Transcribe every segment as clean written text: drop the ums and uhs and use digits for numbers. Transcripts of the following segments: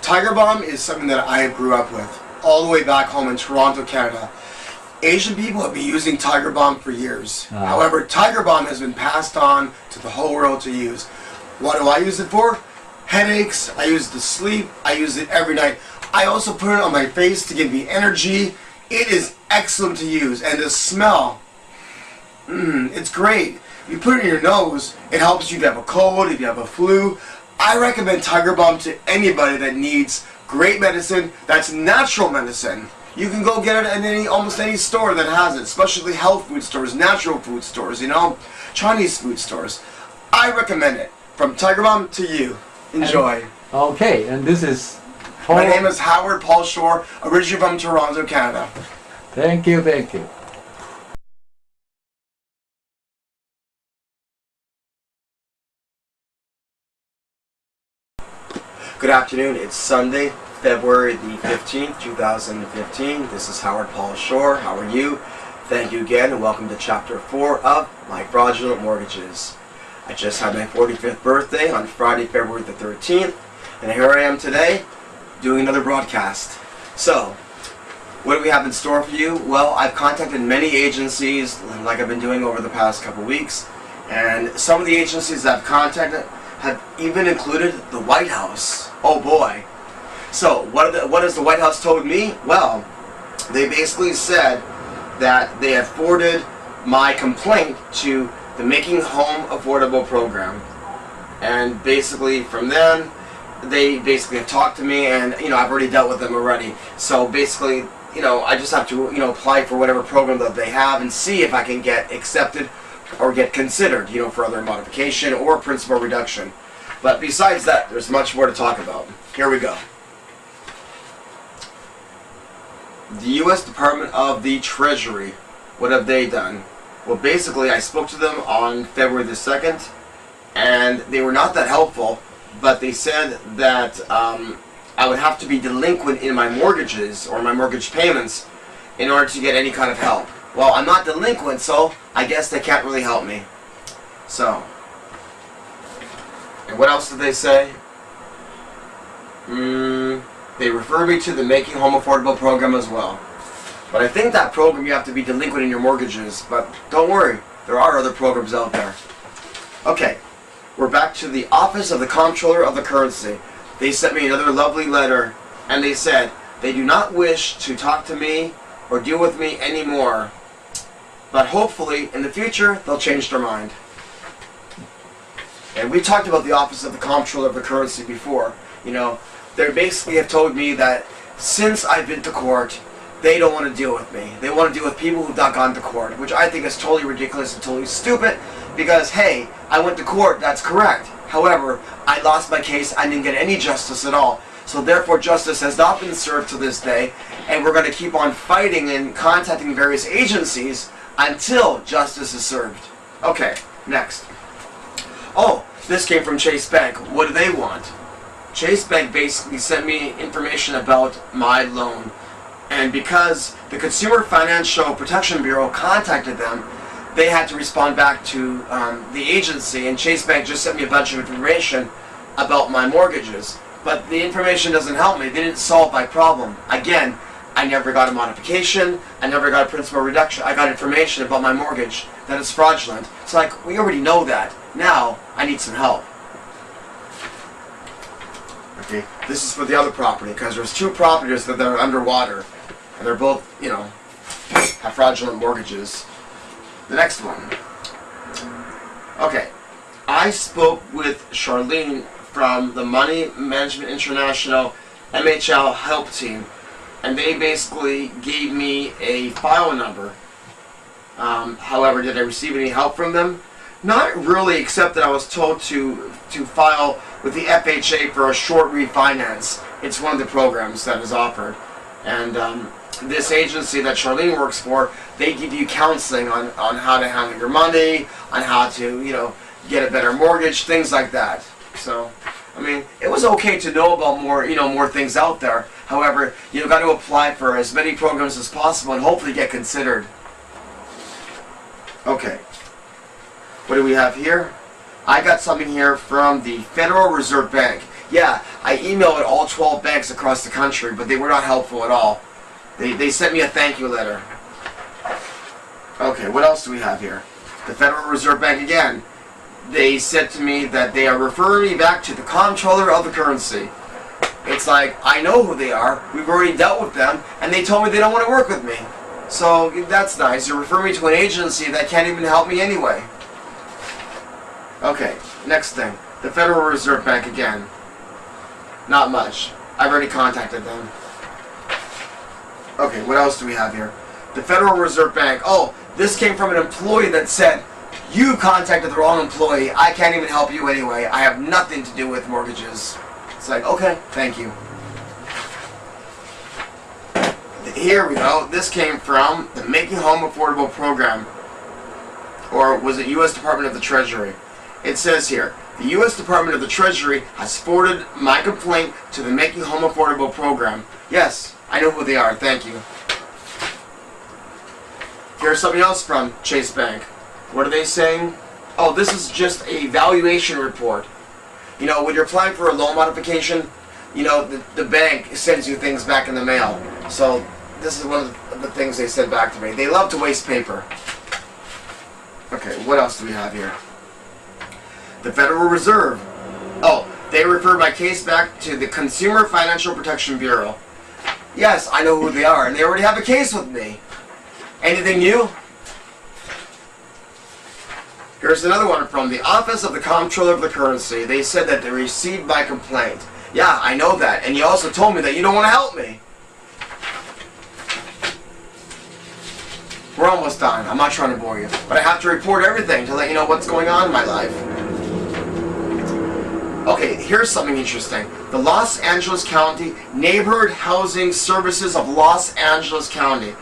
Tiger Balm is something that I grew up with all the way back home in Toronto, Canada. Asian people have been using Tiger Balm for years. However, Tiger Balm has been passed on to the whole world to use. What do I use it for? Headaches. I use it to sleep. I use it every night. I also put it on my face to give me energy. It is excellent to use, and the smell, it's great. You put it in your nose, it helps you if you have a cold, if you have a flu. I recommend Tiger Balm to anybody that needs great medicine that's natural medicine. You can go get it at almost any store that has it, especially health food stores, natural food stores, you know, Chinese food stores. I recommend it. From Tiger Balm to you. Enjoy. Okay, and this is Paul. My name is Howard Paul Shore, originally from Toronto, Canada. Thank you, thank you. Good afternoon. It's Sunday, February the 15th, 2015. This is Howard Paul Shore. How are you? Thank you again, and welcome to Chapter 4 of My Fraudulent Mortgages. I just had my 45th birthday on Friday, February the 13th, and here I am today doing another broadcast. So, what do we have in store for you? Well, I've contacted many agencies, like I've been doing over the past couple weeks, and some of the agencies that I've contacted have even included the White House. Oh boy. So, what has the White House told me? Well, they basically said that they have forwarded my complaint to the Making Home Affordable program. And basically from then, they basically have talked to me, and you know, I've already dealt with them already. So basically, you know, I just have to, you know, apply for whatever program that they have and see if I can get accepted or get considered, you know, for other modification or principal reduction. But besides that, there's much more to talk about. Here we go. The U.S. Department of the Treasury, what have they done? Well, basically, I spoke to them on February the 2nd, and they were not that helpful, but they said that I would have to be delinquent in my mortgages or my mortgage payments in order to get any kind of help. Well, I'm not delinquent, so I guess they can't really help me. So, and what else did they say? They refer me to the Making Home Affordable program as well. But I think that program you have to be delinquent in your mortgages, but don't worry, there are other programs out there. Okay, we're back to the Office of the Comptroller of the Currency. They sent me another lovely letter, and they said they do not wish to talk to me or deal with me anymore. But hopefully, in the future, they'll change their mind. And we talked about the Office of the Comptroller of the Currency before. You know, they basically have told me that since I've been to court, they don't want to deal with me. They want to deal with people who've not gone to court, which I think is totally ridiculous and totally stupid, because, hey, I went to court, that's correct. However, I lost my case, I didn't get any justice at all. So therefore, justice has not been served to this day, and we're going to keep on fighting and contacting various agencies until justice is served. Okay, next. Oh, this came from Chase Bank. What do they want? Chase Bank basically sent me information about my loan. And because the Consumer Financial Protection Bureau contacted them, they had to respond back to the agency, and Chase Bank just sent me a bunch of information about my mortgages. But the information doesn't help me. They didn't solve my problem. Again, I never got a modification. I never got a principal reduction. I got information about my mortgage that is fraudulent. It's like, we already know that. Now, I need some help. Okay, this is for the other property, because there's two properties that are underwater, and they're both, you know, have fraudulent mortgages. The next one. Okay, I spoke with Charlene from the Money Management International MHL help team, and they basically gave me a file number. However, did I receive any help from them? Not really, except that I was told to file with the FHA for a short refinance. It's one of the programs that is offered. And this agency that Charlene works for, they give you counseling on how to handle your money, on how to, you know, get a better mortgage, things like that. So, I mean, it was okay to know about more, you know, more things out there. However, you've got to apply for as many programs as possible and hopefully get considered. Okay. What do we have here? I got something here from the Federal Reserve Bank. Yeah, I emailed all 12 banks across the country, but they were not helpful at all. They sent me a thank you letter. Okay, what else do we have here? The Federal Reserve Bank again. They said to me that they are referring me back to the comptroller of the currency. It's like, I know who they are, we've already dealt with them, and they told me they don't want to work with me. So, that's nice. You refer me to an agency that can't even help me anyway. Okay, next thing. The Federal Reserve Bank again. Not much. I've already contacted them. Okay, what else do we have here? The Federal Reserve Bank. Oh, this came from an employee that said, you contacted the wrong employee. I can't even help you anyway. I have nothing to do with mortgages. It's like, okay, thank you. Here we go. This came from the Making Home Affordable program. Or was it U.S. Department of the Treasury? It says here, the U.S. Department of the Treasury has forwarded my complaint to the Making Home Affordable program. Yes, I know who they are. Thank you. Here's something else from Chase Bank. What are they saying? Oh, this is just a valuation report. You know, when you're applying for a loan modification, you know, the bank sends you things back in the mail. So this is one of the things they said back to me. They love to waste paper. Okay, what else do we have here? The Federal Reserve. Oh, they refer my case back to the Consumer Financial Protection Bureau. Yes, I know who they are, and they already have a case with me. Anything new? Here's another one from the Office of the Comptroller of the Currency. They said that they received my complaint. Yeah, I know that, and you also told me that you don't want to help me. We're almost done. I'm not trying to bore you, but I have to report everything to let you know what's going on in my life. Okay, here's something interesting. The Los Angeles County Neighborhood Housing Services of Los Angeles County.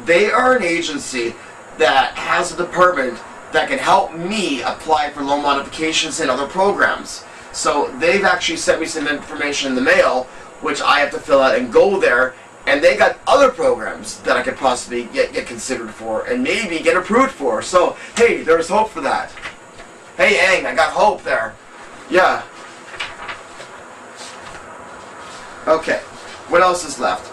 They are an agency that has a department that can help me apply for loan modifications and other programs. So they've actually sent me some information in the mail, which I have to fill out and go there, and they got other programs that I could possibly get considered for and maybe get approved for. So, hey, there's hope for that. Hey, Ang, I got hope there. Yeah. Okay, what else is left?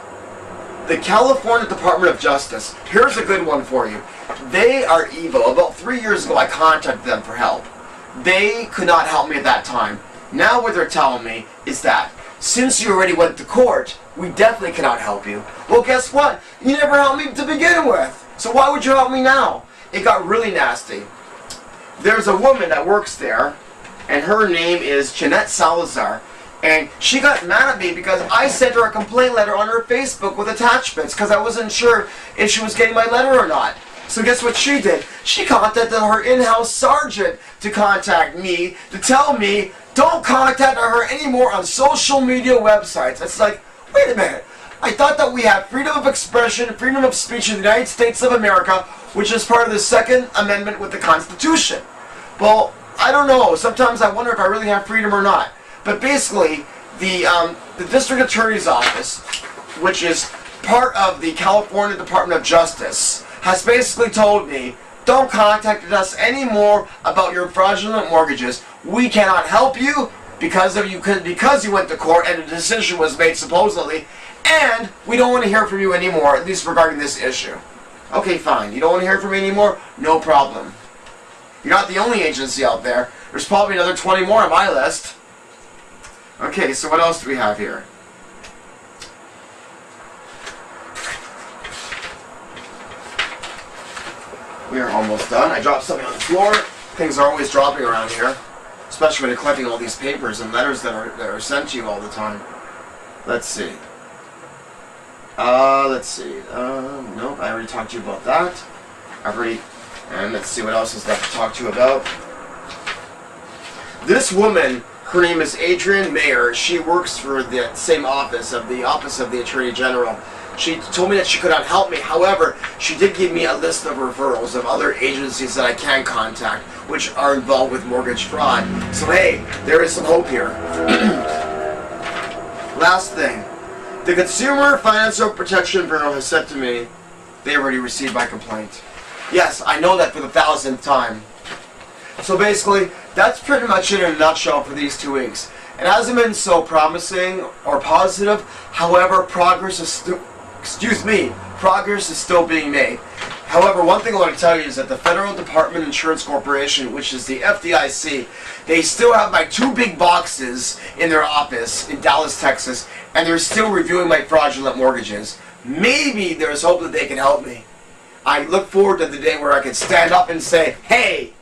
The California Department of Justice. Here's a good one for you. They are evil. About 3 years ago, I contacted them for help. They could not help me at that time. Now what they're telling me is that since you already went to court, we definitely cannot help you. Well, guess what? You never helped me to begin with. So why would you help me now? It got really nasty. There's a woman that works there, and her name is Jeanette Salazar. And she got mad at me because I sent her a complaint letter on her Facebook with attachments because I wasn't sure if she was getting my letter or not. So guess what she did? She contacted her in-house sergeant to contact me to tell me, don't contact her anymore on social media websites. It's like, wait a minute. I thought that we had freedom of expression, freedom of speech in the United States of America, which is part of the Second Amendment with the Constitution. Well, I don't know. Sometimes I wonder if I really have freedom or not. But basically, the District Attorney's Office, which is part of the California Department of Justice, has basically told me, don't contact us anymore about your fraudulent mortgages. We cannot help you because you went to court and a decision was made supposedly, and we don't want to hear from you anymore, at least regarding this issue. Okay, fine. You don't want to hear from me anymore? No problem. You're not the only agency out there. There's probably another 20 more on my list. Okay, so what else do we have here? We are almost done. I dropped something on the floor. Things are always dropping around here, especially when you're collecting all these papers and letters that are sent to you all the time. Let's see. Nope, I already talked to you about that. And let's see what else is left to talk to you about. This woman, her name is Adrienne Mayer. She works for the same office of the Attorney General. She told me that she could not help me. However, she did give me a list of referrals of other agencies that I can contact, which are involved with mortgage fraud. So hey, there is some hope here. Last thing. The Consumer Financial Protection Bureau has said to me they already received my complaint. Yes, I know that for the 1000th time. So basically, that's pretty much it in a nutshell for these 2 weeks. It hasn't been so promising or positive. However, progress is still being made. However, one thing I want to tell you is that the Federal Department Insurance Corporation, which is the FDIC, they still have my 2 big boxes in their office in Dallas, Texas, and they're still reviewing my fraudulent mortgages. Maybe there's hope that they can help me. I look forward to the day where I can stand up and say, hey,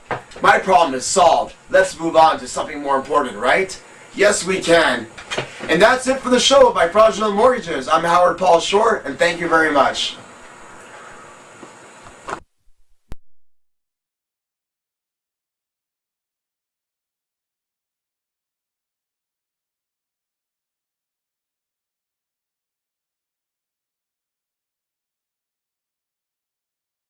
my problem is solved. Let's move on to something more important, right? Yes, we can. And that's it for the show of My Fraudulent Mortgages. I'm Howard Paul Shore, and thank you very much.